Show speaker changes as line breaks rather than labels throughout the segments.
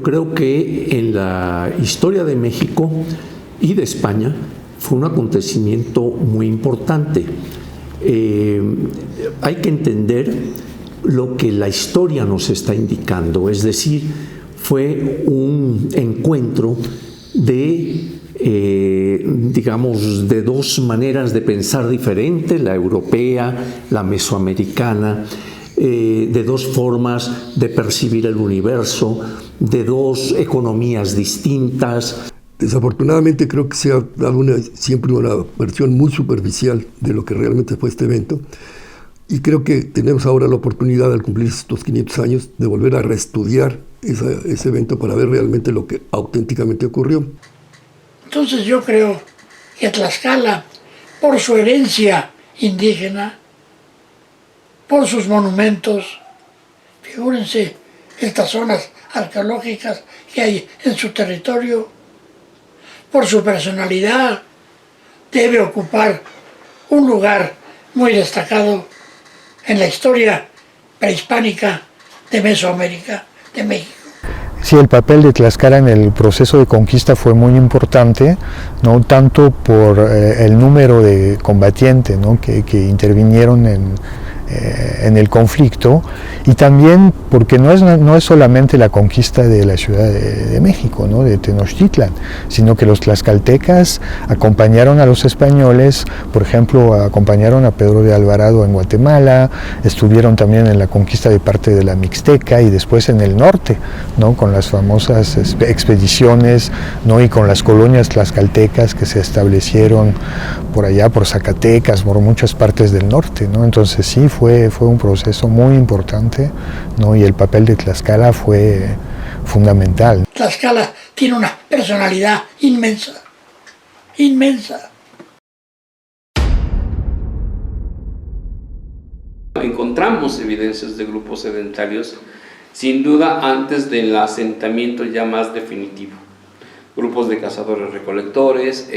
creo que en la historia de México y de España fue un acontecimiento muy importante. Hay que entender lo que la historia nos está indicando, es decir, fue un encuentro de, digamos, de dos maneras de pensar diferentes, la europea, la mesoamericana, de dos formas de percibir el universo, de dos economías distintas.
Desafortunadamente creo que se ha dado siempre una versión muy superficial de lo que realmente fue este evento, y creo que tenemos ahora la oportunidad, al cumplir estos 500 años, de volver a reestudiar ese evento para ver realmente lo que auténticamente ocurrió.
Entonces yo creo que Tlaxcala, por su herencia indígena, por sus monumentos, figúrense estas zonas arqueológicas que hay en su territorio, por su personalidad, debe ocupar un lugar muy destacado en la historia prehispánica de Mesoamérica, de México.
Sí, el papel de Tlaxcala en el proceso de conquista fue muy importante, no tanto por el número de combatientes, ¿no?, que intervinieron en el conflicto, y también porque no es solamente la conquista de la Ciudad de México, ¿no?, de Tenochtitlan, sino que los tlaxcaltecas acompañaron a los españoles, por ejemplo, acompañaron a Pedro de Alvarado en Guatemala, estuvieron también en la conquista de parte de la Mixteca y después en el norte, ¿no?, con las famosas expediciones, ¿no?, y con las colonias tlaxcaltecas que se establecieron por allá, por Zacatecas, por muchas partes del norte, ¿no? Entonces sí, fue un proceso muy importante, ¿no?, y el papel de Tlaxcala fue fundamental.
Tlaxcala tiene una personalidad inmensa, inmensa.
Encontramos evidencias de grupos sedentarios, sin duda antes del asentamiento ya más definitivo. Grupos de cazadores-recolectores,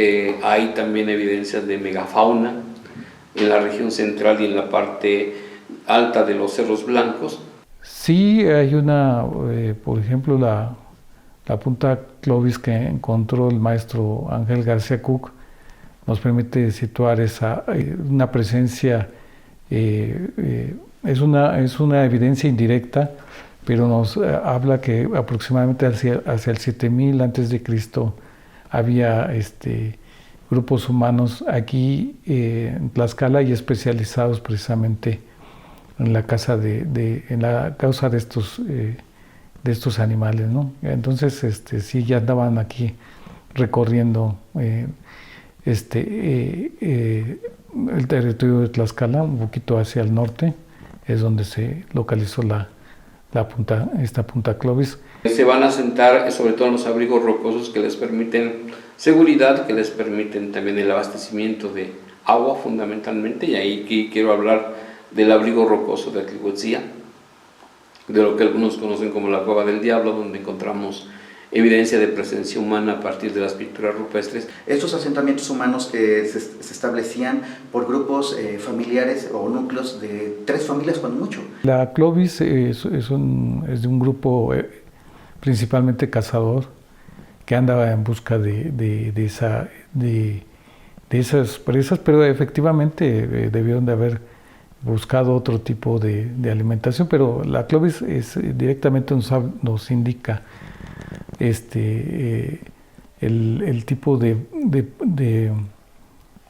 hay también evidencias de megafauna en la región central y en la parte alta de los Cerros Blancos.
Sí, hay una, por ejemplo, la punta Clovis que encontró el maestro Ángel García Cook nos permite situar una presencia, es una evidencia indirecta, pero nos habla que aproximadamente hacia el 7000 a.C. había grupos humanos aquí en Tlaxcala y especializados precisamente en la caza de estos animales, ¿no? Entonces sí, ya andaban aquí recorriendo el territorio de Tlaxcala, un poquito hacia el norte, es donde se localizó esta punta Clovis.
Se van a asentar sobre todo en los abrigos rocosos que les permiten seguridad, que les permiten también el abastecimiento de agua fundamentalmente, y ahí quiero hablar del abrigo rocoso de Atlihuetzía, de lo que algunos conocen como la Cueva del Diablo, donde encontramos evidencia de presencia humana a partir de las pinturas rupestres.
Estos asentamientos humanos que se establecían por grupos familiares o núcleos de 3 familias cuando mucho.
La Clovis es de un grupo principalmente cazador que andaba en busca de esas presas, pero efectivamente debieron de haber buscado otro tipo de alimentación, pero la Clovis directamente nos indica el tipo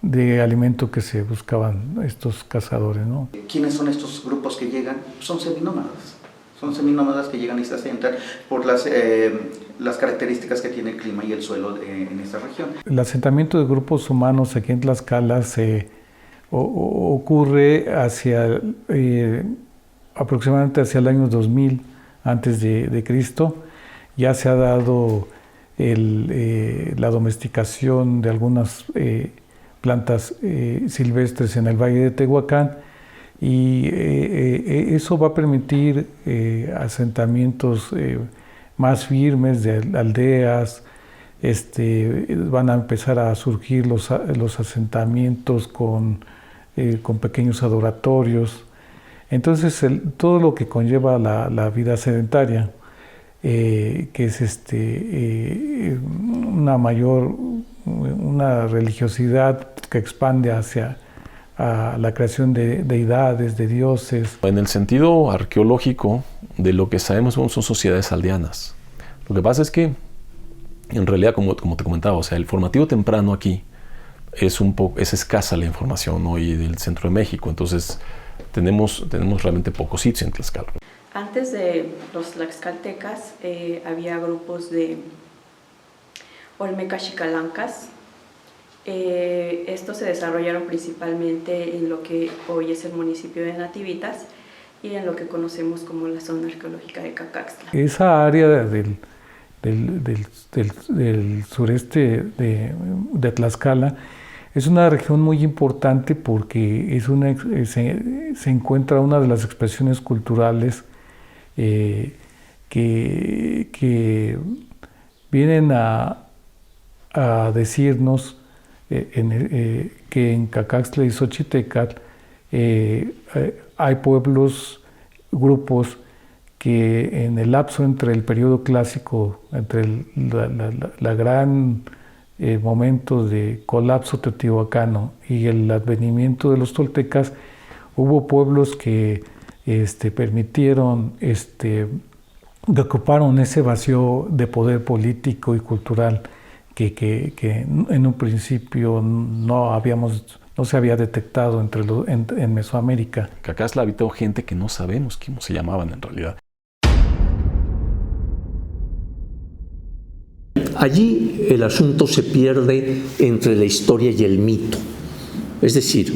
de alimento que se buscaban estos cazadores, ¿no?
¿Quiénes son estos grupos que llegan? Son seminómadas. Son seminómadas que llegan y se asientan por las características que tiene el clima y el suelo en esta región.
El asentamiento de grupos humanos aquí en Tlaxcala ocurre aproximadamente hacia el año 2000 antes de Cristo. Ya se ha dado la domesticación de algunas plantas silvestres en el Valle de Tehuacán, y eso va a permitir asentamientos más firmes de aldeas. Van a empezar a surgir los asentamientos con pequeños adoratorios. Entonces todo lo que conlleva la vida sedentaria que es una religiosidad que expande hacia a la creación de deidades, de dioses.
En el sentido arqueológico, de lo que sabemos son sociedades aldeanas. Lo que pasa es que, en realidad, como te comentaba, o sea, el formativo temprano aquí es escasa la información hoy del centro de México, entonces tenemos realmente pocos sitios en Tlaxcala.
Antes de los tlaxcaltecas había grupos de olmecas y calancas. Estos se desarrollaron principalmente en lo que hoy es el municipio de Nativitas y en lo que conocemos como la zona arqueológica de Cacaxtla.
Esa área del sureste de Tlaxcala es una región muy importante porque se encuentra una de las expresiones culturales que vienen a decirnos que en Cacaxtla y Xochitecatl hay grupos que en el lapso entre el periodo clásico, entre la gran momento de colapso teotihuacano y el advenimiento de los toltecas, hubo pueblos que permitieron, que ocuparon ese vacío de poder político y cultural que en un principio no se había detectado en Mesoamérica.
Cacaxtla habitó gente que no sabemos cómo se llamaban en realidad.
Allí el asunto se pierde entre la historia y el mito. Es decir,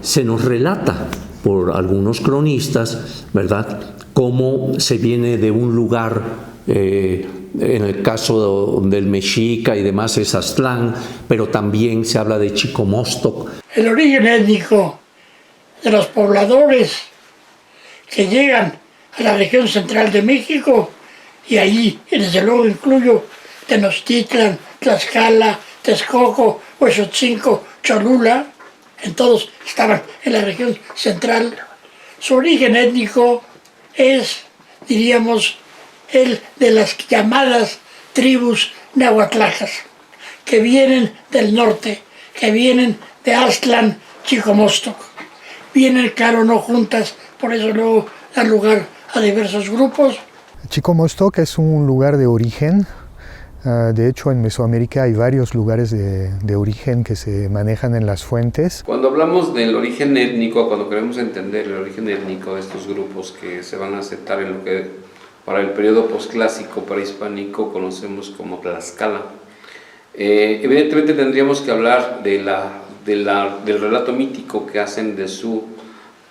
se nos relata por algunos cronistas, ¿verdad?, cómo se viene de un lugar, en el caso del Mexica y demás es Aztlán, pero también se habla de Chicomostoc.
El origen étnico de los pobladores que llegan a la región central de México, y ahí, desde luego, incluyo Tenochtitlan, Tlaxcala, Texcoco, Huexotzinco, Cholula, en todos estaban en la región central. Su origen étnico es, diríamos, el de las llamadas tribus nahuatlajas, que vienen del norte, que vienen de Aztlán, Chicomostoc. Vienen, claro, no juntas, por eso luego dan lugar a diversos grupos.
Chicomostoc es un lugar de origen. De hecho, en Mesoamérica hay varios lugares de origen que se manejan en las fuentes.
Cuando hablamos del origen étnico, cuando queremos entender el origen étnico de estos grupos que se van a aceptar en lo que para el periodo posclásico prehispánico conocemos como Tlaxcala, evidentemente tendríamos que hablar del relato mítico que hacen de su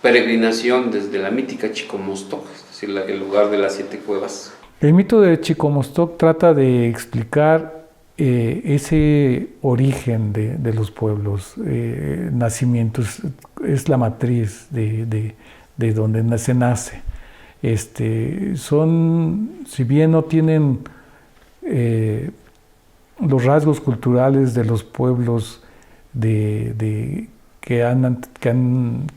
peregrinación desde la mítica Chicomostoc, es decir, el lugar de las 7 cuevas.
El mito de Chicomostoc trata de explicar ese origen de los pueblos, nacimientos, es la matriz de donde se nace. Si bien no tienen los rasgos culturales de los pueblos que han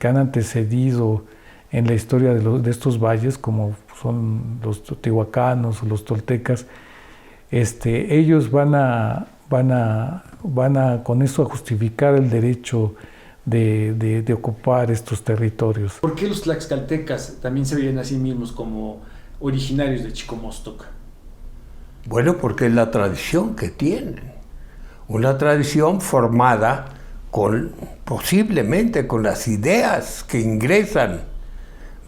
antecedido en la historia de estos valles, como son los teotihuacanos o los toltecas, ellos van a con eso a justificar el derecho de ocupar estos territorios.
¿Por qué los tlaxcaltecas también se veían a sí mismos como originarios de Chicomostoc?
Bueno, porque es la tradición que tienen, una tradición formada posiblemente con las ideas que ingresan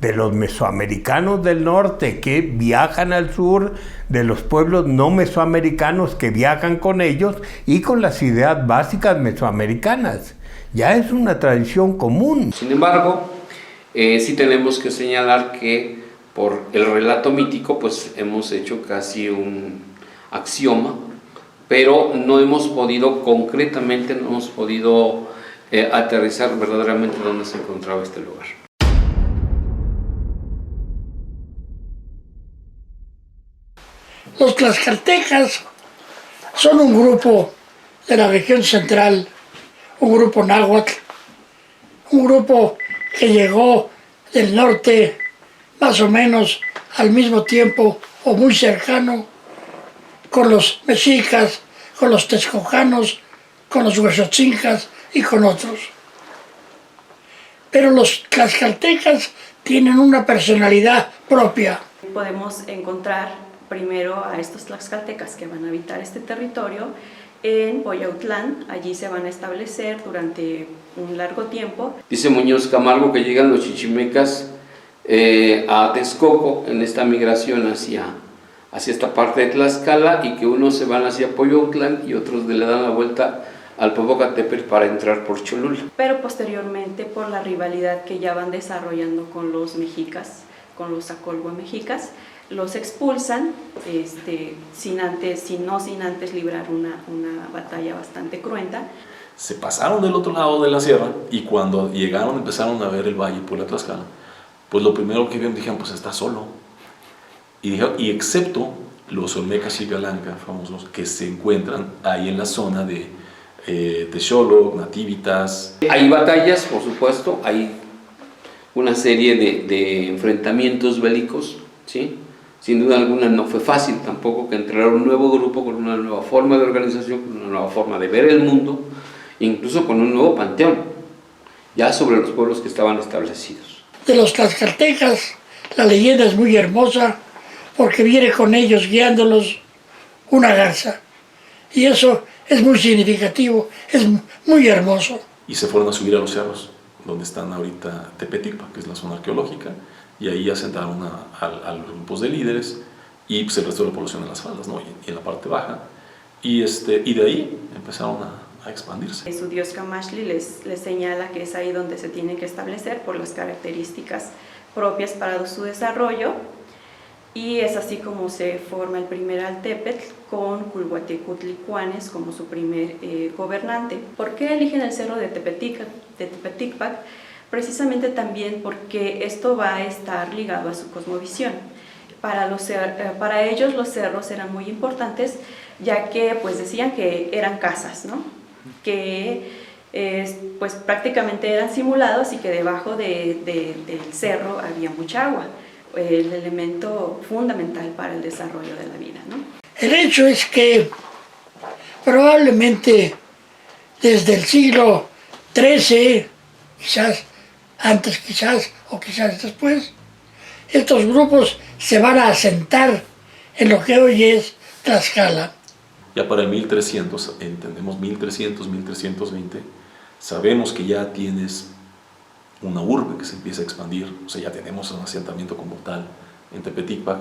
de los mesoamericanos del norte que viajan al sur, de los pueblos no mesoamericanos que viajan con ellos y con las ideas básicas mesoamericanas. Ya es una tradición común.
Sin embargo, sí tenemos que señalar que por el relato mítico pues hemos hecho casi un axioma, pero no hemos podido concretamente, aterrizar verdaderamente dónde se encontraba este lugar.
Los tlaxcaltecas son un grupo de la región central, un grupo náhuatl, un grupo que llegó del norte más o menos al mismo tiempo o muy cercano con los mexicas, con los texcocanos, con los huexotzincas y con otros. Pero los tlaxcaltecas tienen una personalidad propia.
Podemos encontrar primero a estos tlaxcaltecas que van a habitar este territorio en Poyautlán. Allí se van a establecer durante un largo tiempo.
Dice Muñoz Camargo que llegan los chichimecas a Texcoco en esta migración hacia esta parte de Tlaxcala, y que unos se van hacia Poyautlán y otros le dan la vuelta al Popocatépetl para entrar por Cholula.
Pero posteriormente, por la rivalidad que ya van desarrollando con los mexicas, con los acolhua mexicas, los expulsan sin antes librar una batalla bastante cruenta.
Se pasaron del otro lado de la sierra y cuando llegaron empezaron a ver el valle por la Tlaxcala. Pues lo primero que vieron, dijeron, pues está solo. Y excepto los olmecas Xicalanca, famosos, que se encuentran ahí en la zona de Texolo, Nativitas.
Hay batallas, por supuesto, hay una serie de enfrentamientos bélicos, ¿sí? Sin duda alguna no fue fácil tampoco que entrara un nuevo grupo con una nueva forma de organización, con una nueva forma de ver el mundo, incluso con un nuevo panteón, ya sobre los pueblos que estaban establecidos.
De los tlaxcaltecas, la leyenda es muy hermosa porque viene con ellos guiándolos una garza. Y eso es muy significativo, es muy hermoso.
Y se fueron a subir a los cerros, donde están ahorita Tepeticpa, que es la zona arqueológica, y ahí asentaron a los grupos de líderes y pues, el resto de la población en las faldas, ¿no? y en la parte baja. Y de ahí empezaron a expandirse.
Su dios Camaxtli les señala que es ahí donde se tienen que establecer por las características propias para su desarrollo, y es así como se forma el primer Altepetl con Culhuatecutlicuanes como su primer gobernante. ¿Por qué eligen el cerro de Tepeticpac? Precisamente también porque esto va a estar ligado a su cosmovisión. Para ellos los cerros eran muy importantes, ya que pues decían que eran casas, ¿no? Que pues prácticamente eran simulados y que debajo del cerro había mucha agua, el elemento fundamental para el desarrollo de la vida, ¿no?
El hecho es que probablemente desde el siglo XIII, quizás antes, o quizás después, estos grupos se van a asentar en lo que hoy es Tlaxcala.
Ya para el 1300, entendemos 1300, 1320, sabemos que ya tienes una urbe que se empieza a expandir, o sea, ya tenemos un asentamiento como tal en Tepeticpac,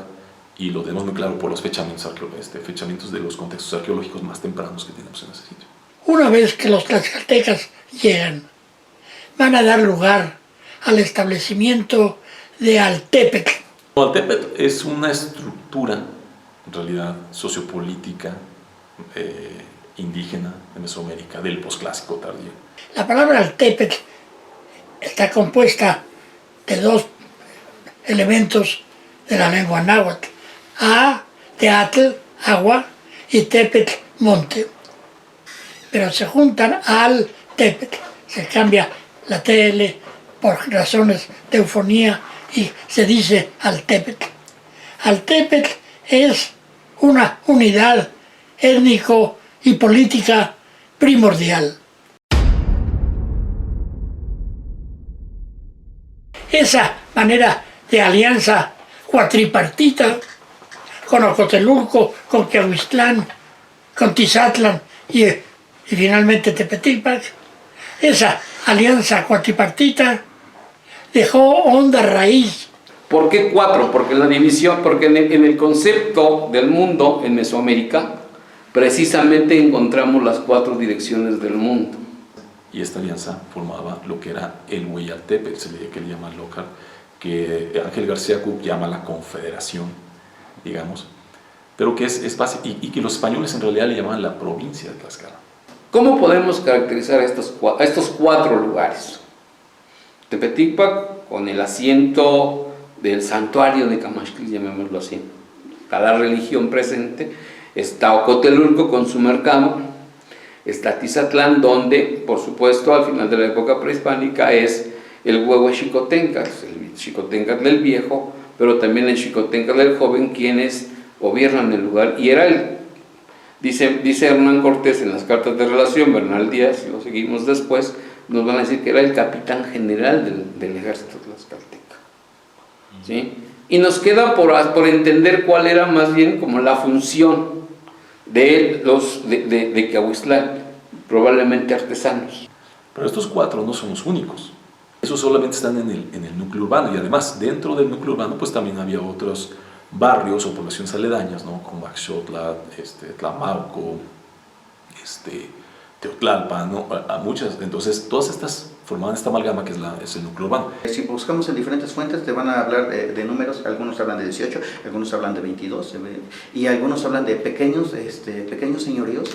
y lo tenemos muy claro por los fechamientos de los contextos arqueológicos más tempranos que tenemos en ese sitio.
Una vez que los tlaxcaltecas llegan, van a dar lugar al establecimiento de Altepetl.
Altepetl es una estructura, en realidad, sociopolítica, indígena de Mesoamérica, del posclásico tardío.
La palabra Altepetl está compuesta de dos elementos de la lengua náhuatl. A, teatl, agua, y tepetl, monte. Pero se juntan al tepetl, se cambia la TL por razones de eufonía y se dice Altepetl. Altepetl es una unidad étnico y política primordial. Esa manera de alianza cuatripartita con Ocotelulco, con Quiahuiztlán, con Tizatlán y finalmente Tepeticpac, esa alianza cuatripartita dejó honda raíz.
¿Por qué 4? Porque en la división, porque en el concepto del mundo en Mesoamérica, precisamente encontramos las 4 direcciones del mundo.
Y esta alianza formaba lo que era el Hueyaltepetl, que le llama local, que Ángel García Cook llama la confederación, digamos, pero que es fácil, y que los españoles en realidad le llaman la provincia de Tlaxcala.
¿Cómo podemos caracterizar estos 4 lugares? Tepeticpac, con el asiento del santuario de Camaxtli, llamémoslo así, cada religión presente. Está Ocotelulco con su mercado, está Tizatlán, donde, por supuesto, al final de la época prehispánica es el Huehue Xicotencatl, el Xicotencatl del viejo, pero también el Xicotencatl del joven, quienes gobiernan el lugar, y era dice Hernán Cortés en las cartas de relación, Bernal Díaz, y lo seguimos después, nos van a decir que era el capitán general del ejército tlaxcalteca, ¿sí? Y nos queda por entender cuál era más bien como la función de Quiahuiztlán, probablemente artesanos.
Pero estos 4 no son los únicos. Esos solamente están en el núcleo urbano, y además dentro del núcleo urbano pues también había otros barrios o poblaciones aledañas, ¿no? Como Axxotla, Tlamauco, Teotlalpan, ¿no? A muchas. Entonces todas estas formaban esta amalgama que es el núcleo urbano.
Si buscamos en diferentes fuentes te van a hablar de números, algunos hablan de 18, algunos hablan de 22, y algunos hablan de pequeños señoríos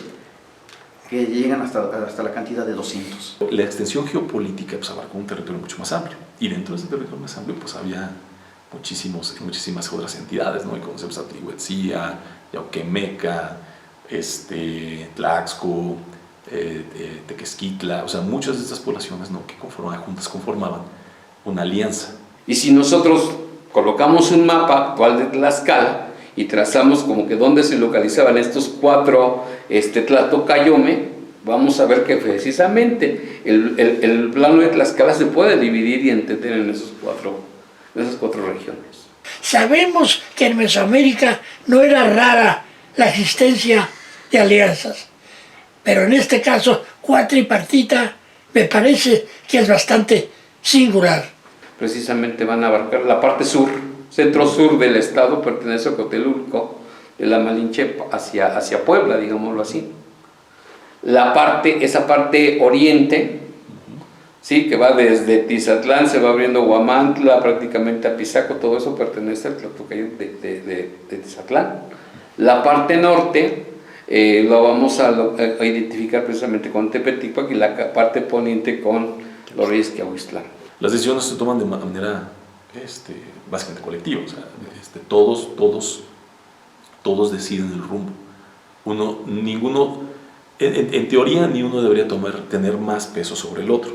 que llegan hasta la cantidad de 200.
La extensión geopolítica pues abarcó un territorio mucho más amplio, y dentro de ese territorio más amplio pues había muchísimas otras entidades, ¿no? Y conocemos a Tlihuetzia, Yauquemeca, Tlaxco, Tequesquitla, o sea, muchas de estas poblaciones, ¿no? Que conformaban una alianza.
Y si nosotros colocamos un mapa actual de Tlaxcala y trazamos como que dónde se localizaban estos 4 Tlatocayome, vamos a ver que precisamente el plano de Tlaxcala se puede dividir y entender en esas cuatro regiones.
Sabemos que en Mesoamérica no era rara la existencia de alianzas, pero en este caso cuatripartita me parece que es bastante singular.
Precisamente van a abarcar la parte sur, centro-sur del estado, pertenece a Cotelulco, de la Malinche hacia Puebla, digámoslo así. Esa parte oriente, ¿sí? Que va desde Tizatlán, se va abriendo Huamantla, prácticamente a Pisaco, todo eso pertenece al Tlatocayo de Tizatlán. La parte norte lo vamos a identificar precisamente con Tepetípac, y la parte poniente con los reyes Quiahuiztlán. Las
decisiones se toman de manera básicamente colectiva, o sea, todos deciden el rumbo. En teoría ni uno debería tener más peso sobre el otro.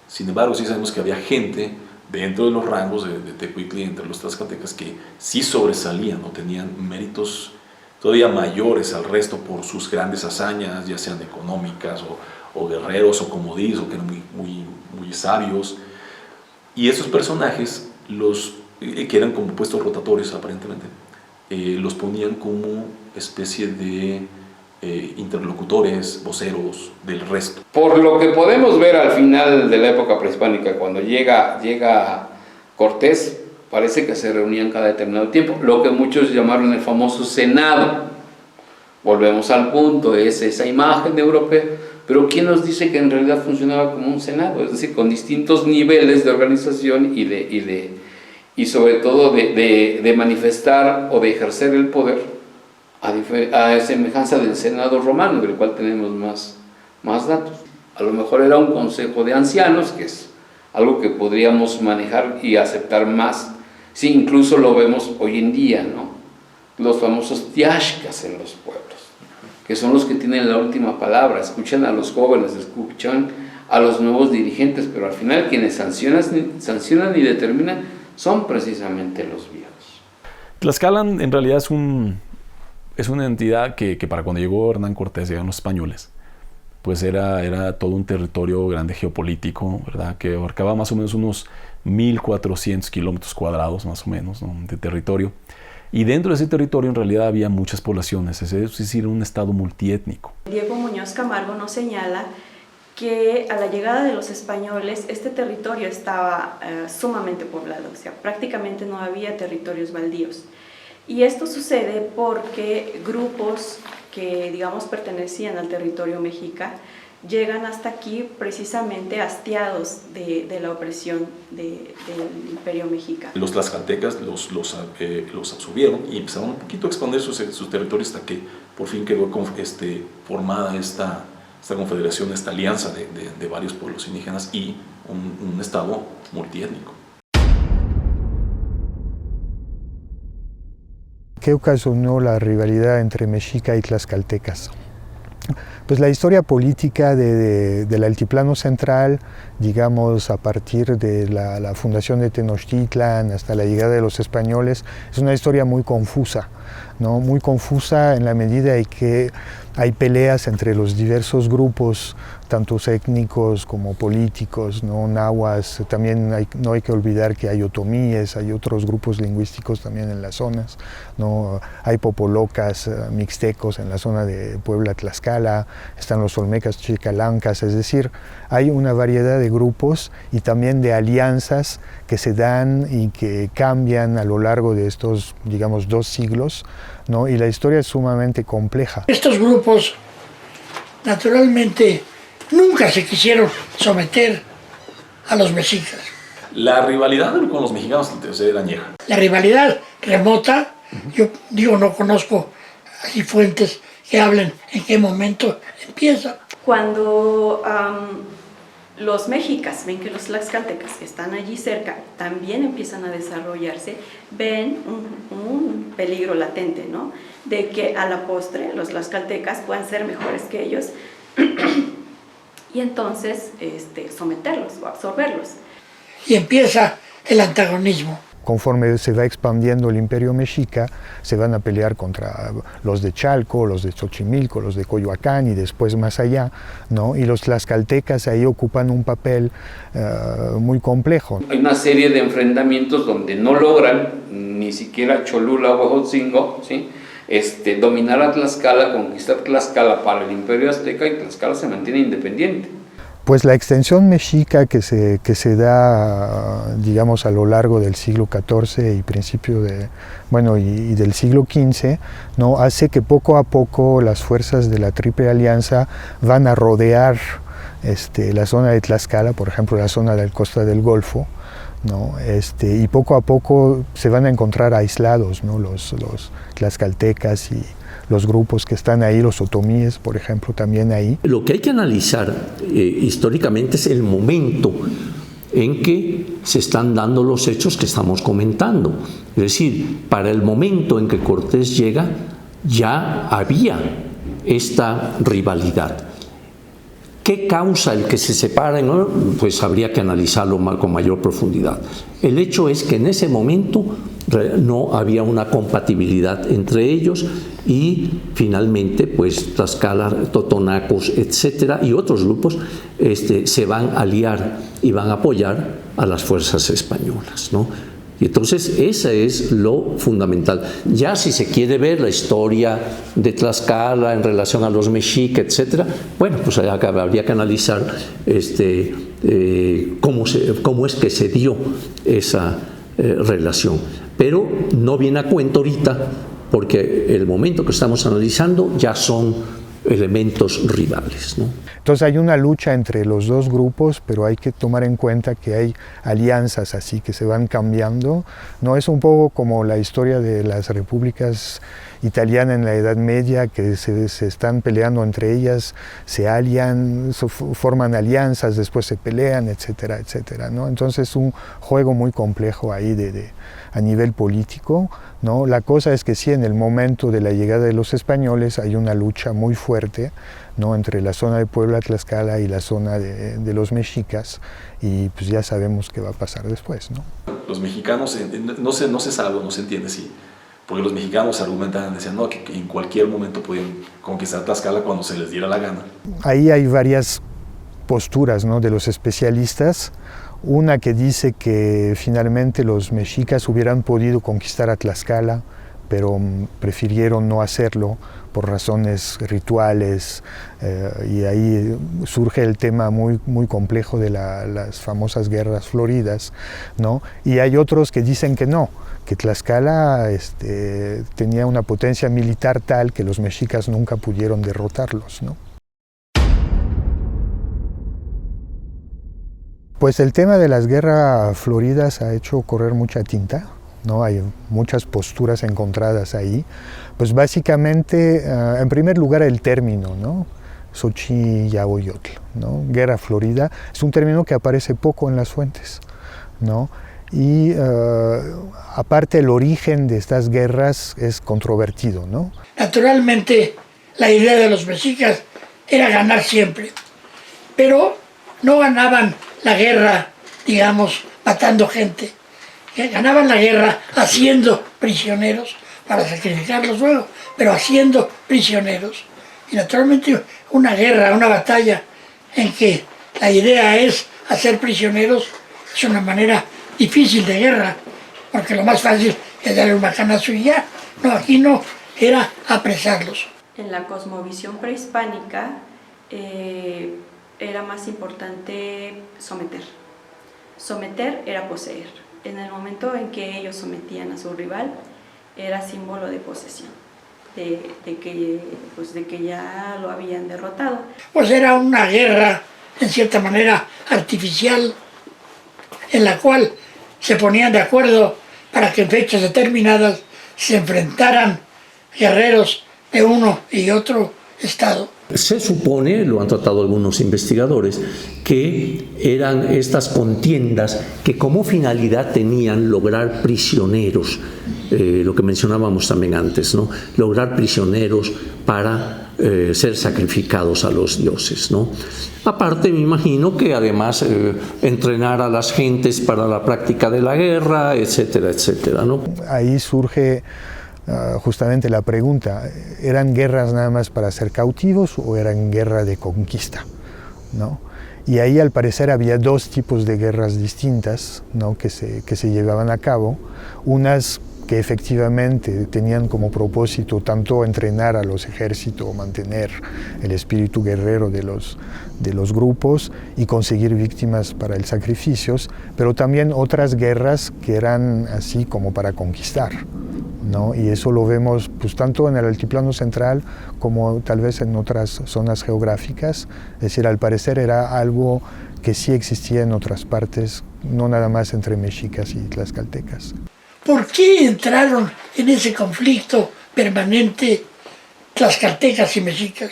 Sin embargo, sí sabemos que había gente dentro de los rangos de Tecuichtli, entre los tlaxcaltecas, que sí sobresalían o tenían méritos todavía mayores al resto por sus grandes hazañas, ya sean económicas o guerreros o comodís, o que eran muy sabios. Y esos personajes, que eran como puestos rotatorios aparentemente, los ponían como especie de interlocutores, voceros del resto.
Por lo que podemos ver al final de la época prehispánica, cuando llega Cortés, parece que se reunían cada determinado tiempo, lo que muchos llamaron el famoso Senado. Volvemos al punto, es esa imagen europea, pero ¿quién nos dice que en realidad funcionaba como un Senado? Es decir, con distintos niveles de organización y sobre todo de manifestar o de ejercer el poder, a semejanza del Senado romano, del cual tenemos más datos. A lo mejor era un consejo de ancianos, que es algo que podríamos manejar y aceptar más, si incluso lo vemos hoy en día, ¿no? Los famosos tiashcas en los pueblos, que son los que tienen la última palabra, escuchan a los jóvenes, escuchan a los nuevos dirigentes, pero al final quienes sancionan y determinan son precisamente los viejos.
Tlaxcala en realidad es una entidad que para cuando llegó Hernán Cortés, llegaron los españoles, pues era todo un territorio grande geopolítico, ¿verdad? Que abarcaba más o menos unos 1.400 kilómetros cuadrados, más o menos, ¿no? De territorio. Y dentro de ese territorio en realidad había muchas poblaciones, es decir, un estado multiétnico.
Diego Muñoz Camargo nos señala que a la llegada de los españoles este territorio estaba sumamente poblado, o sea, prácticamente no había territorios baldíos. Y esto sucede porque grupos que, digamos, pertenecían al territorio mexica llegan hasta aquí precisamente hastiados de la opresión del imperio mexica.
Los tlaxcaltecas los absorbieron y empezaron un poquito a expandir sus territorios hasta que por fin quedó formada esta confederación, esta alianza de varios pueblos indígenas y un estado multiétnico.
¿Qué ocasionó la rivalidad entre mexica y tlaxcaltecas? Pues la historia política del altiplano central, digamos a partir de la fundación de Tenochtitlan hasta la llegada de los españoles, es una historia muy confusa. ¿no? Muy confusa en la medida en que hay peleas entre los diversos grupos, tanto étnicos como políticos, ¿no? Nahuas, también no hay que olvidar que hay otomíes, hay otros grupos lingüísticos también en las zonas, ¿no? Hay popolocas, mixtecos en la zona de Puebla-Tlaxcala, están los olmecas chicalancas, es decir, hay una variedad de grupos y también de alianzas que se dan y que cambian a lo largo de estos, digamos, 2 siglos, ¿no? Y la historia es sumamente compleja.
Estos grupos, naturalmente, nunca se quisieron someter a los mexicas.
La rivalidad con los mexicanos era añeja.
La rivalidad remota, yo digo, no conozco así fuentes que hablen en qué momento empieza.
Cuando los mexicas ven que los tlaxcaltecas que están allí cerca también empiezan a desarrollarse, ven un peligro latente, ¿no? De que a la postre los tlaxcaltecas puedan ser mejores que ellos y entonces someterlos o absorberlos.
Y empieza el antagonismo.
Conforme se va expandiendo el imperio mexica, se van a pelear contra los de Chalco, los de Xochimilco, los de Coyoacán y después más allá, ¿no? Y los tlaxcaltecas ahí ocupan un papel muy complejo.
Hay una serie de enfrentamientos donde no logran ni siquiera Cholula o Huejotzingo, ¿sí? Dominar a Tlaxcala, conquistar Tlaxcala para el imperio azteca, y Tlaxcala se mantiene independiente.
Pues la extensión mexica que se da, digamos, a lo largo del siglo XIV y principio y del siglo XV, ¿no? Hace que poco a poco las fuerzas de la Triple Alianza van a rodear la zona de Tlaxcala, por ejemplo, la zona de la costa del Golfo, ¿no? Y poco a poco se van a encontrar aislados, ¿no? Los tlaxcaltecas y los grupos que están ahí, los otomíes, por ejemplo, también ahí.
Lo que hay que analizar históricamente es el momento en que se están dando los hechos que estamos comentando. Es decir, para el momento en que Cortés llega, ya había esta rivalidad. ¿Qué causa el que se separen? Pues habría que analizarlo con mayor profundidad. El hecho es que en ese momento no había una compatibilidad entre ellos y finalmente pues Tlaxcala, totonacos, etcétera, y otros grupos se van a aliar y van a apoyar a las fuerzas españolas, ¿no? Y entonces ese es lo fundamental. Ya si se quiere ver la historia de Tlaxcala en relación a los mexicas, etcétera, bueno, pues habría que analizar cómo es que se dio esa relación. Pero no viene a cuento ahorita, porque el momento que estamos analizando ya son elementos rivales, ¿no?
Entonces hay una lucha entre los dos grupos, pero hay que tomar en cuenta que hay alianzas así que se van cambiando. No es un poco como la historia de las repúblicas italianas en la Edad Media, que se están peleando entre ellas, se alian, forman alianzas, después se pelean, etcétera, etcétera, ¿no? Entonces es un juego muy complejo ahí a nivel político, ¿no? La cosa es que sí, en el momento de la llegada de los españoles hay una lucha muy fuerte, ¿no? Entre la zona de Puebla, Tlaxcala y la zona de los mexicas, y pues ya sabemos qué va a pasar después, ¿no?
Los mexicanos, no se sabe, no se entiende, sí, porque los mexicanos argumentan, decían, no, que en cualquier momento podían conquistar Tlaxcala cuando se les diera la gana.
Ahí hay varias posturas, ¿no? De los especialistas. Una que dice que finalmente los mexicas hubieran podido conquistar a Tlaxcala, pero prefirieron no hacerlo por razones rituales, y ahí surge el tema muy, muy complejo de las famosas guerras floridas, ¿no? Y hay otros que dicen que no, que Tlaxcala tenía una potencia militar tal que los mexicas nunca pudieron derrotarlos, ¿no? Pues el tema de las guerras floridas ha hecho correr mucha tinta, ¿no? Hay muchas posturas encontradas ahí. Pues básicamente, en primer lugar, el término, ¿no? Xochiyaoyotl, ¿no? Guerra florida, es un término que aparece poco en las fuentes, ¿no? Y aparte el origen de estas guerras es controvertido, ¿no?
Naturalmente, la idea de los mexicas era ganar siempre, pero no ganaban la guerra, digamos, matando gente. Ganaban la guerra haciendo prisioneros para sacrificarlos luego, pero haciendo prisioneros. Y naturalmente una guerra, una batalla en que la idea es hacer prisioneros es una manera difícil de guerra, porque lo más fácil es darle un macanazo y ya. No, aquí no, era apresarlos.
En la cosmovisión prehispánica era más importante someter. Someter era poseer. En el momento en que ellos sometían a su rival, era símbolo de posesión, de que ya lo habían derrotado.
Pues era una guerra, en cierta manera, artificial, en la cual se ponían de acuerdo para que en fechas determinadas se enfrentaran guerreros de uno y otro estado.
Se supone, lo han tratado algunos investigadores, que eran estas contiendas que como finalidad tenían lograr prisioneros, lo que mencionábamos también antes, ¿no? Lograr prisioneros para ser sacrificados a los dioses, ¿no? Aparte, me imagino que además entrenar a las gentes para la práctica de la guerra, etcétera, etcétera, ¿no?
Ahí surge justamente la pregunta, ¿eran guerras nada más para ser cautivos o eran guerra de conquista? ¿No? Y ahí al parecer había dos tipos de guerras distintas, ¿no? que se llevaban a cabo, unas que efectivamente tenían como propósito tanto entrenar a los ejércitos, mantener el espíritu guerrero de los grupos y conseguir víctimas para el sacrificios, pero también otras guerras que eran así como para conquistar, ¿no? Y eso lo vemos pues, tanto en el altiplano central como tal vez en otras zonas geográficas, es decir, al parecer era algo que sí existía en otras partes, no nada más entre mexicas y tlaxcaltecas.
¿Por qué entraron en ese conflicto permanente tlaxcaltecas y mexicas?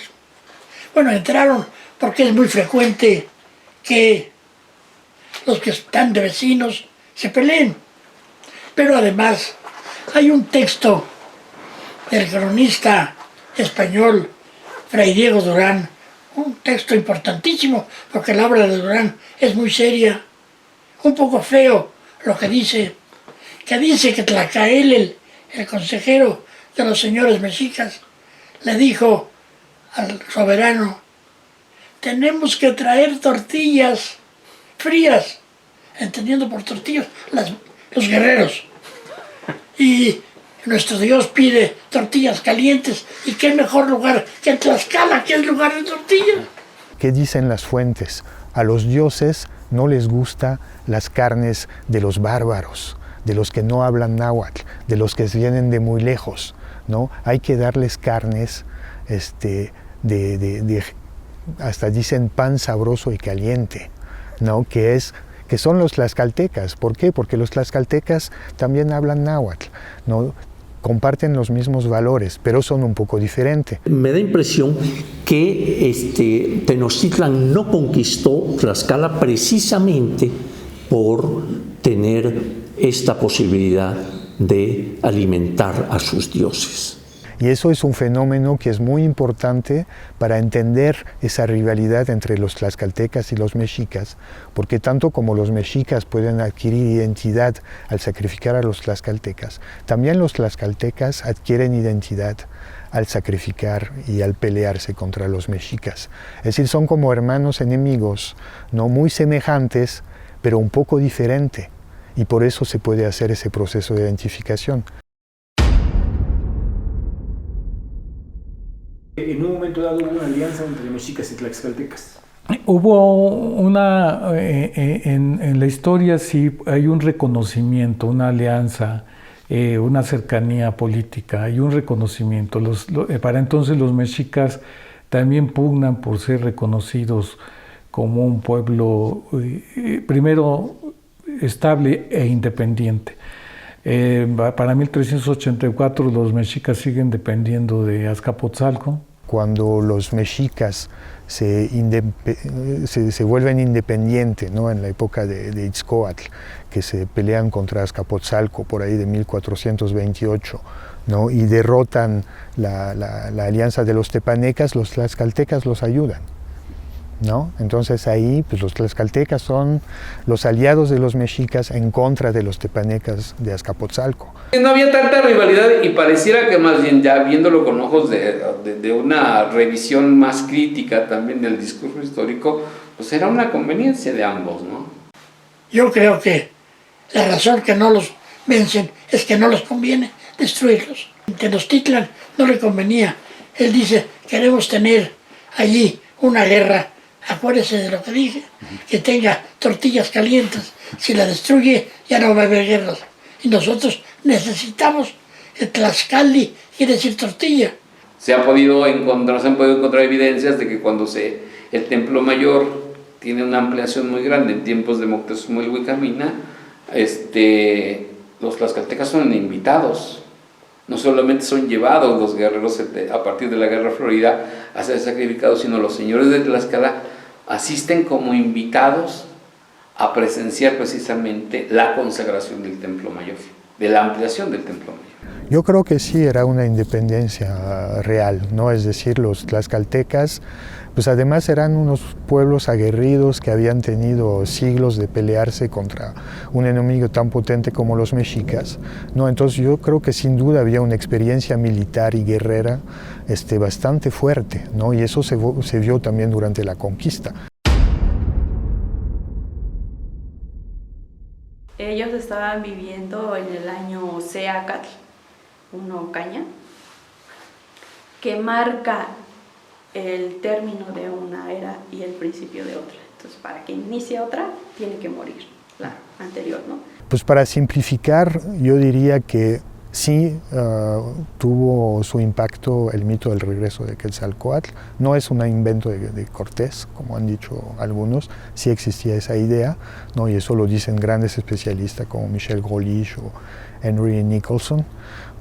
Bueno, entraron porque es muy frecuente que los que están de vecinos se peleen. Pero además hay un texto del cronista español Fray Diego Durán, un texto importantísimo porque la obra de Durán es muy seria, un poco feo lo que dice que Tlacael, el consejero de los señores mexicas, le dijo al soberano: tenemos que traer tortillas frías, entendiendo por tortillas los guerreros. Y nuestro Dios pide tortillas calientes, y qué mejor lugar que en Tlaxcala, que es lugar de tortillas.
¿Qué dicen las fuentes? A los dioses no les gustan las carnes de los bárbaros, de los que no hablan náhuatl, de los que vienen de muy lejos, ¿no? Hay que darles carnes hasta dicen pan sabroso y caliente, ¿no? Que son los tlaxcaltecas. ¿Por qué? Porque los tlaxcaltecas también hablan náhuatl, ¿no? Comparten los mismos valores, pero son un poco diferentes.
Me da impresión que Tenochtitlan no conquistó Tlaxcala precisamente por tener esta posibilidad de alimentar a sus dioses.
Y eso es un fenómeno que es muy importante para entender esa rivalidad entre los tlaxcaltecas y los mexicas, porque tanto como los mexicas pueden adquirir identidad al sacrificar a los tlaxcaltecas, también los tlaxcaltecas adquieren identidad al sacrificar y al pelearse contra los mexicas. Es decir, son como hermanos enemigos, no muy semejantes, pero un poco diferente, y por eso se puede hacer ese proceso de identificación.
En un momento dado hubo una alianza entre mexicas y tlaxcaltecas.
Hubo una, en la historia sí hay un reconocimiento, una alianza, una cercanía política y un reconocimiento. Para entonces los mexicas también pugnan por ser reconocidos como un pueblo primero estable e independiente. Para 1384 los mexicas siguen dependiendo de Azcapotzalco.
Cuando los mexicas se vuelven independientes, ¿no? En la época de Itzcoatl, que se pelean contra Azcapotzalco por ahí de 1428, ¿no? Y derrotan la alianza de los tepanecas, los tlaxcaltecas los ayudan, ¿no? Entonces ahí pues, los tlaxcaltecas son los aliados de los mexicas en contra de los tepanecas de Azcapotzalco.
No había tanta rivalidad y pareciera que más bien ya viéndolo con ojos de una revisión más crítica también del discurso histórico, pues era una conveniencia de ambos, ¿no?
Yo creo que la razón que no los vencen es que no les conviene destruirlos. Tenochtitlan no le convenía. Él dice, queremos tener allí una guerra, acuérdese de lo que dije, que tenga tortillas calientes. Si la destruye, ya no va a haber guerras. Y nosotros necesitamos el Tlaxcali, quiere decir tortilla.
Se han podido encontrar evidencias de que cuando el Templo Mayor tiene una ampliación muy grande en tiempos de Moctezuma y Huicamina, los tlaxcaltecas son invitados. No solamente son llevados los guerreros a partir de la Guerra Florida a ser sacrificados, sino los señores de Tlaxcala asisten como invitados a presenciar precisamente la consagración del Templo Mayor, de la ampliación del Templo Mayor.
Yo creo que sí era una independencia real, ¿no? Es decir, los tlaxcaltecas, pues además eran unos pueblos aguerridos que habían tenido siglos de pelearse contra un enemigo tan potente como los mexicas, ¿no? Entonces yo creo que sin duda había una experiencia militar y guerrera bastante fuerte, ¿no? Y eso se vio también durante la conquista.
Ellos estaban viviendo en el año Seacatl, uno caña, que marca el término de una era y el principio de otra. Entonces, para que inicie otra, tiene que morir la anterior, ¿no?
Pues para simplificar, yo diría que sí tuvo su impacto el mito del regreso de Quetzalcóatl. No es un invento de Cortés, como han dicho algunos, sí existía esa idea, ¿no? Y eso lo dicen grandes especialistas como Michel Grolich o Henry Nicholson,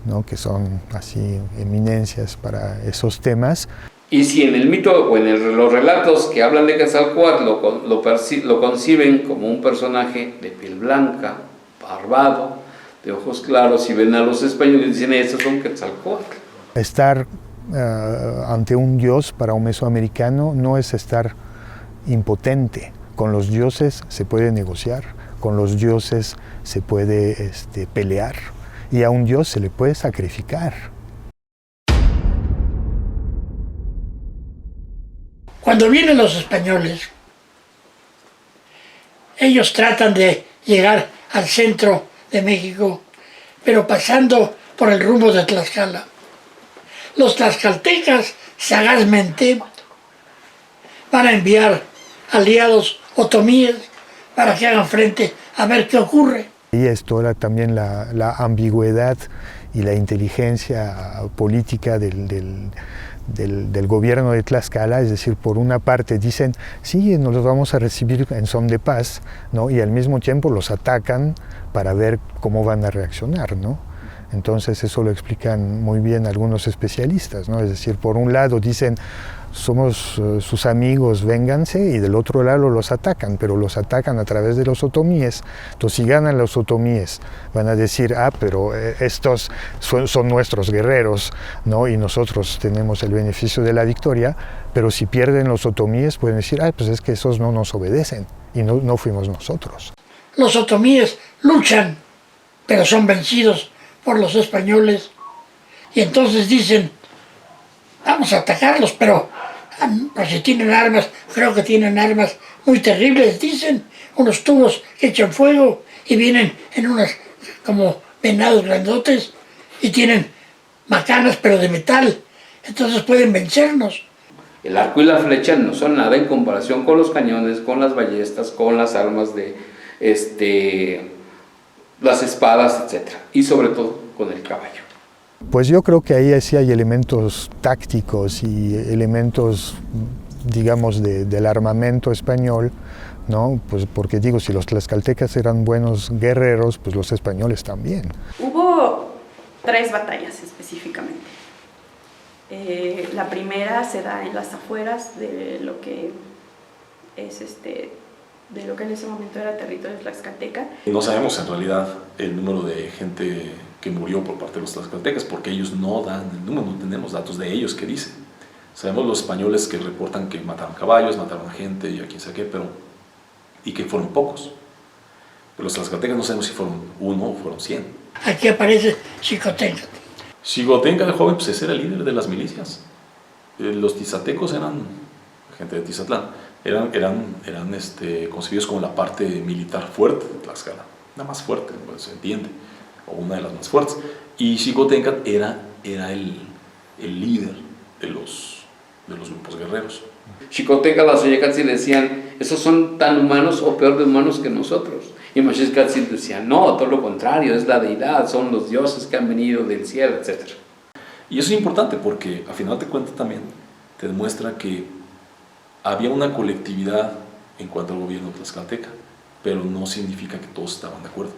¿no? Que son así eminencias para esos temas.
Y si en el mito o en los relatos que hablan de Quetzalcóatl lo conciben como un personaje de piel blanca, barbado, de ojos claros, y ven a los españoles y dicen, esos son Quetzalcóatl.
Estar ante un dios para un mesoamericano no es estar impotente. Con los dioses se puede negociar, con los dioses se puede pelear, y a un dios se le puede sacrificar.
Cuando vienen los españoles, ellos tratan de llegar al centro de México, pero pasando por el rumbo de Tlaxcala. Los tlaxcaltecas, sagazmente, van a enviar aliados otomíes para que hagan frente a ver qué ocurre.
Y esto era también la ambigüedad y la inteligencia política del gobierno de Tlaxcala, es decir, por una parte dicen, sí, nos los vamos a recibir en son de paz, ¿no? Y al mismo tiempo los atacan para ver cómo van a reaccionar, ¿no? Entonces eso lo explican muy bien algunos especialistas, ¿no? Es decir, por un lado dicen, somos sus amigos, vénganse, y del otro lado los atacan, pero los atacan a través de los otomíes. Entonces, si ganan los otomíes, van a decir, pero estos son nuestros guerreros, ¿no? Y nosotros tenemos el beneficio de la victoria, pero si pierden los otomíes, pueden decir, pues es que esos no nos obedecen, y no fuimos nosotros.
Los otomíes luchan, pero son vencidos por los españoles, y entonces dicen, vamos a atacarlos, pero pues si tienen armas, creo que tienen armas muy terribles, dicen, unos tubos que echan fuego y vienen en unas como venados grandotes y tienen macanas pero de metal, entonces pueden vencernos.
El arco y la flecha no son nada en comparación con los cañones, con las ballestas, con las armas de las espadas, etc. Y sobre todo con el caballo.
Pues yo creo que ahí sí hay elementos tácticos y elementos, digamos, del armamento español, ¿no? Pues porque digo, si los tlaxcaltecas eran buenos guerreros, pues los españoles también.
Hubo 3 batallas específicamente. La primera se da en las afueras de lo que es de lo que en ese momento era territorio tlaxcalteca.
No sabemos en realidad el número de gente que murió por parte de los tlaxcaltecas, porque ellos no dan el número, no tenemos datos de ellos que dicen. Sabemos los españoles que reportan que mataron caballos, mataron a gente y a quién sabe qué, y que fueron pocos. Pero los tlaxcaltecas no sabemos si fueron 1 o fueron 100.
Aquí aparece Xicoténcatl.
Xicoténcatl, el joven, pues ese era el líder de las milicias. Los tizatecos eran, gente de Tizatlán, eran concebidos como la parte militar fuerte de Tlaxcala. La más fuerte, pues, se entiende, o una de las más fuertes. Y Xicoténcatl era el líder de los grupos guerreros.
Xicoténcatl, las Oyacatzil decían, esos son tan humanos o peor de humanos que nosotros. Y Maxixcatzil decía, no, todo lo contrario, es la deidad, son los dioses que han venido del cielo, etc.
Y eso es importante porque, a final de cuentas, también te demuestra que había una colectividad en cuanto al gobierno tlaxcalteca, pero no significa que todos estaban de acuerdo.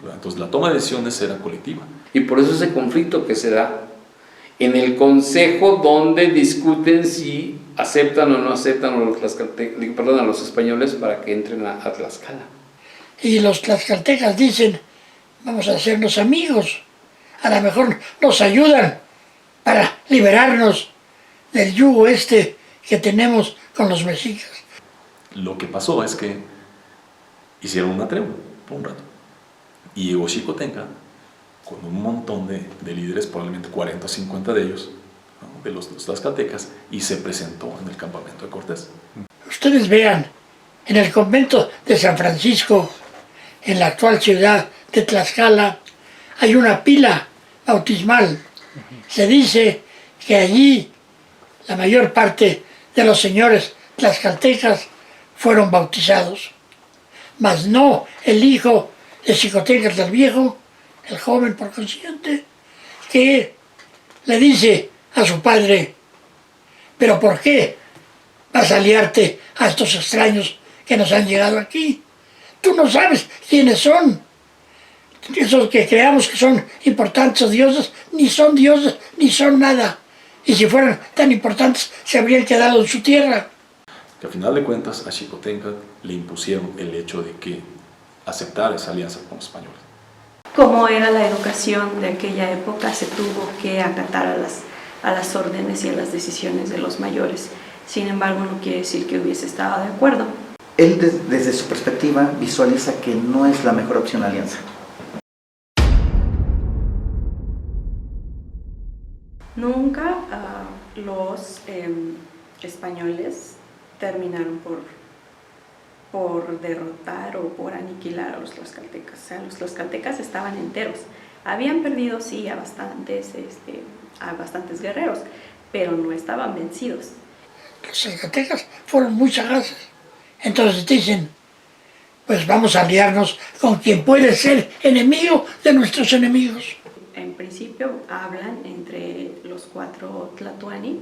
Entonces, la toma de decisiones era colectiva.
Y por eso ese conflicto que se da en el consejo, donde discuten si aceptan o no aceptan a los españoles para que entren a Tlaxcala.
Y los tlaxcaltecas dicen, vamos a hacernos amigos, a lo mejor nos ayudan para liberarnos del yugo que tenemos con los mexicas.
Lo que pasó es que hicieron una tregua por un rato y llegó Xicoténcatl con un montón de líderes, probablemente 40 o 50 de ellos, ¿no?, de los tlaxcaltecas, y se presentó en el campamento de Cortés.
Ustedes vean, en el convento de San Francisco, en la actual ciudad de Tlaxcala, hay una pila bautismal. Se dice que allí la mayor parte de los señores tlaxcaltecas fueron bautizados, mas no el hijo de Xicoténcatl el Viejo, el joven por consiguiente, que le dice a su padre, ¿pero por qué vas a liarte a estos extraños que nos han llegado aquí? Tú no sabes quiénes son. Esos que creamos que son importantes dioses, ni son dioses, ni son nada. Y si fueran tan importantes, se habrían quedado en su tierra.
Que al final de cuentas a Xicoténcatl le impusieron el hecho de que aceptara esa alianza con los españoles.
Como era la educación de aquella época, se tuvo que acatar a las órdenes y a las decisiones de los mayores. Sin embargo, no quiere decir que hubiese estado de acuerdo.
Él, desde su perspectiva, visualiza que no es la mejor opción la alianza.
Nunca los españoles terminaron por derrotar o por aniquilar a los tlaxcaltecas. O sea, los tlaxcaltecas estaban enteros. Habían perdido, sí, a bastantes guerreros, pero no estaban vencidos.
Los tlaxcaltecas fueron muy sagaces. Entonces dicen, pues vamos a aliarnos con quien puede ser enemigo de nuestros enemigos.
En principio hablan entre los 4 tlatoani,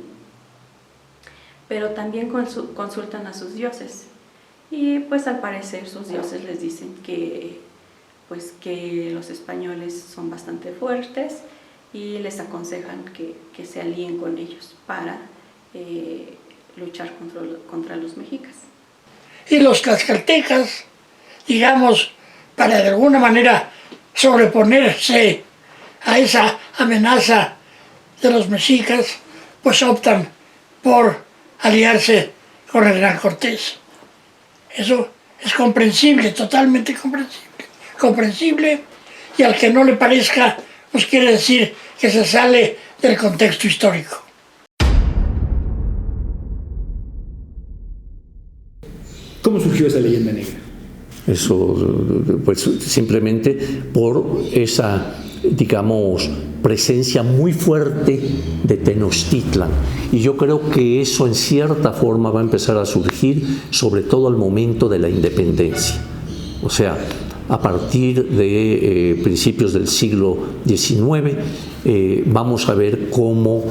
pero también consultan a sus dioses. Y pues al parecer sus dioses les dicen que los españoles son bastante fuertes y les aconsejan que se alíen con ellos para luchar contra los mexicas.
Y los tlaxcaltecas, digamos, para de alguna manera sobreponerse a esa amenaza de los mexicas, pues optan por aliarse con el Gran Cortés. Eso es comprensible, totalmente comprensible, y al que no le parezca, pues quiere decir que se sale del contexto histórico.
¿Cómo surgió esa leyenda negra?
Eso, pues simplemente por esa, digamos, presencia muy fuerte de Tenochtitlan. Y yo creo que eso en cierta forma va a empezar a surgir, sobre todo al momento de la independencia. O sea, a partir de principios del siglo XIX, vamos a ver cómo,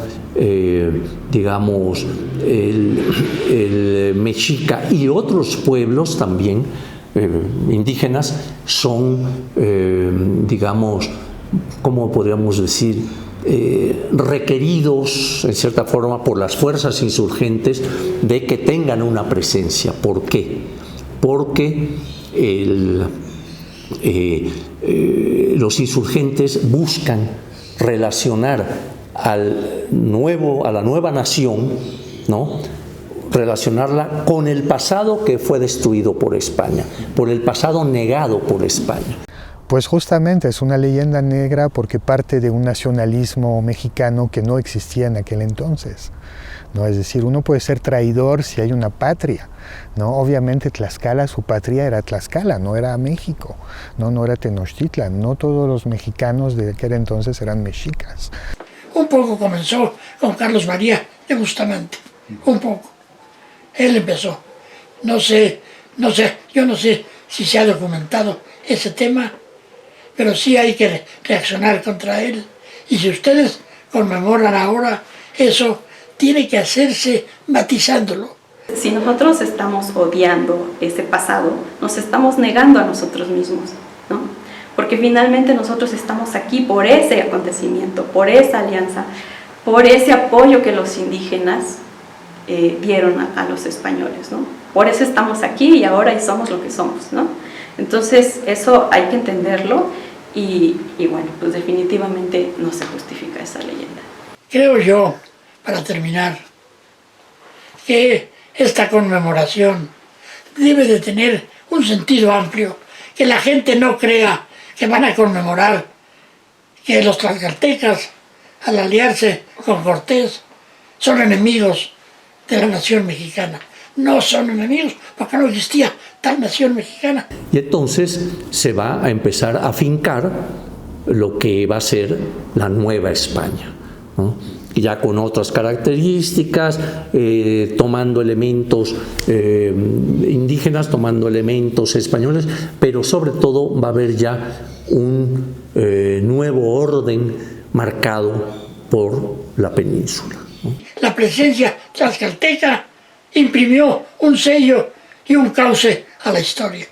digamos, el mexica y otros pueblos también indígenas son, digamos, ¿cómo podríamos decir?, requeridos en cierta forma por las fuerzas insurgentes de que tengan una presencia. ¿Por qué? Porque los insurgentes buscan relacionar a la nueva nación, ¿no? Relacionarla con el pasado que fue destruido por España, por el pasado negado por España.
Pues justamente es una leyenda negra porque parte de un nacionalismo mexicano que no existía en aquel entonces, ¿no? Es decir, uno puede ser traidor si hay una patria, ¿no? Obviamente Tlaxcala, su patria era Tlaxcala, no era México, no era Tenochtitlan, no todos los mexicanos de aquel entonces eran mexicas.
Un poco comenzó con Carlos María de Bustamante, un poco. Él empezó. Yo no sé si se ha documentado ese tema, pero sí hay que reaccionar contra él. Y si ustedes conmemoran ahora, eso tiene que hacerse matizándolo.
Si nosotros estamos odiando ese pasado, nos estamos negando a nosotros mismos, ¿no? Porque finalmente nosotros estamos aquí por ese acontecimiento, por esa alianza, por ese apoyo que los indígenas dieron a los españoles, ¿no? Por eso estamos aquí y ahora somos lo que somos, ¿no? Entonces eso hay que entenderlo y bueno, pues definitivamente no se justifica esa leyenda.
Creo yo, para terminar, que esta conmemoración debe de tener un sentido amplio, que la gente no crea que van a conmemorar que los tlaxcaltecas, al aliarse con Cortés, son enemigos de la nación mexicana. No son enemigos, porque no existía tal nación mexicana.
Y entonces se va a empezar a fincar lo que va a ser la Nueva España, ¿no? Y ya con otras características, tomando elementos indígenas, tomando elementos españoles, pero sobre todo va a haber ya un nuevo orden marcado por la península, ¿no?
La presencia tlaxcalteca imprimió un sello y un cauce a la historia.